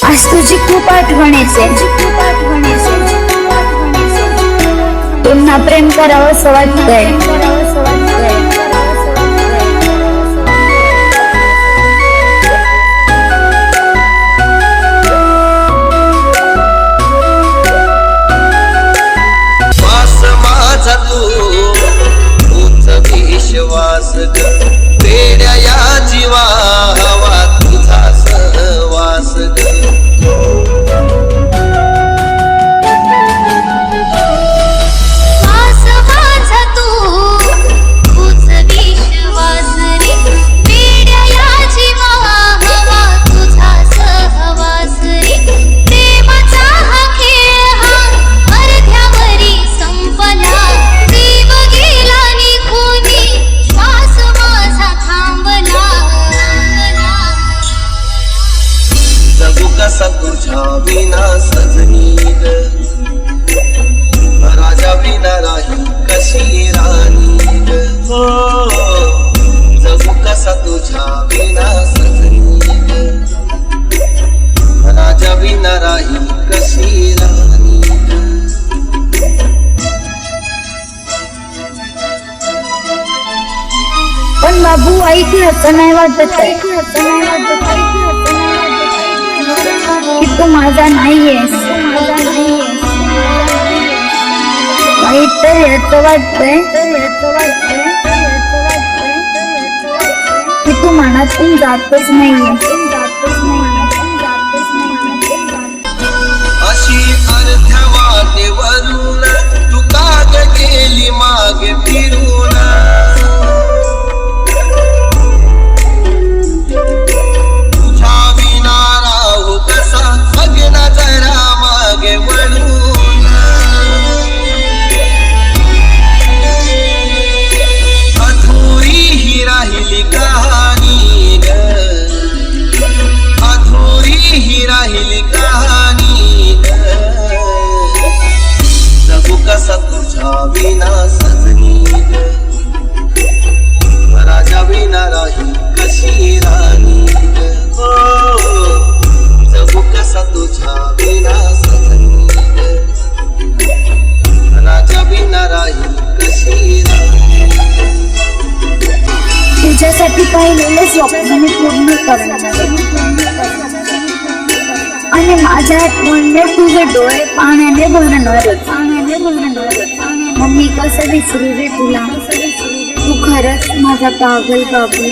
आज तुझी खूप आठवण येते, पुन्हा प्रेम करावं असं वाटतंय. विश्वास वेड्या या जीवा हवा तुझा सहवास कसा तुझ्या विना सजनी ग, राजा विना राही कशी राणी ग. जगू कसा तुझ्या विना सजनी ग, राजा विना राही कशी राणी ग. पण बाबू ऐकलं नाही वाटत की तू माझा नाहीयेस. वाईट तर याचं वाटतंय की तू मनातून जातच नाहीयेस. अशी अर्ध्या वाटेवरून तू काग गेली मागे फिरून, अधुरी ही राहिली कहाणी ग, अधुरी ही राहिली कहाणी ग. जगू कसा तुझ्या विना सजनी ग, राजा विना राही कशी राणी ग. जगू कसा तुझ्या विना सजनी ग, राजा विना राही कशी राणी ग. तुझ्यासाठी पाहिलेले स्वप्न मी पूर्ण करणार आणि माझ्या आठवणीने तुझे डोळे पाण्याने भरणार. मग मी कसं विसरू रे तुला, तू खरंच माझा पागल बाबू.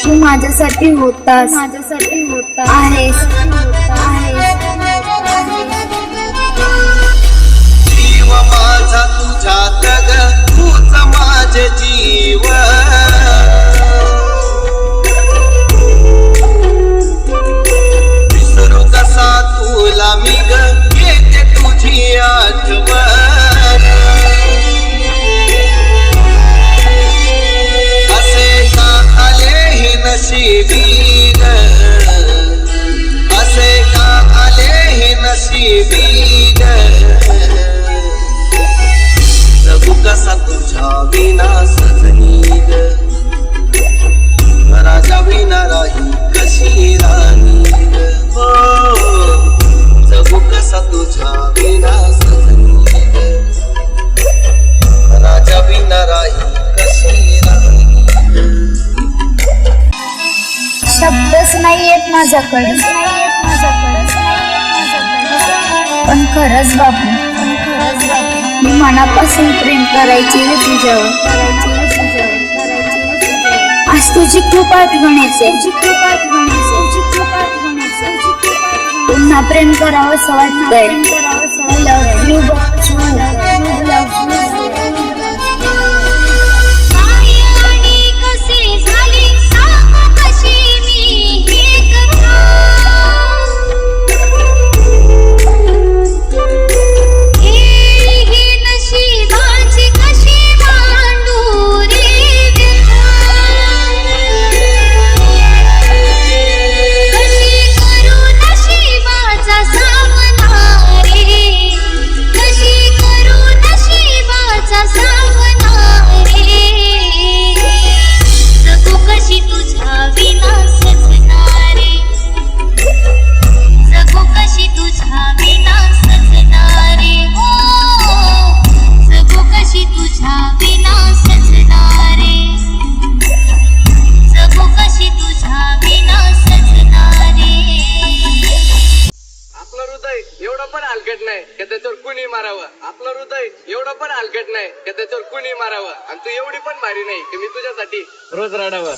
तू माझ्यासाठी होतास, आहेस. जीव माझा तुझ्यात ग, तूच माझे जीव. विसरू कसा तुला मी ग, येते तुझी आठवण. असे का आले हे नशिबी ग, असे का आले हे नशिबी ग. जगू कसा तुझ्या विना सजनी ग, राजा विना राही कशी राणी ग. जगू कसा तुझ्या विना सजनी ग, राजा विना राही कशी राणी ग. शब्दच नाही येत माझ्याकडे, पण खरंच बापू मी मनापासून प्रेम करायची रे तुझ्यावर. आज तुझी खूप आठवण येते, पुन्हा प्रेम करावं असं वाटतंय. Love you Bachchu, love you. कशी की त्याच्यावर कुणी मारावं. आपलं हृदय एवढं पण हलकट नाही की त्याच्यावर कुणी मारावं. आणि तू एवढी पण भारी नाही की मी तुझ्यासाठी रोज रडावं.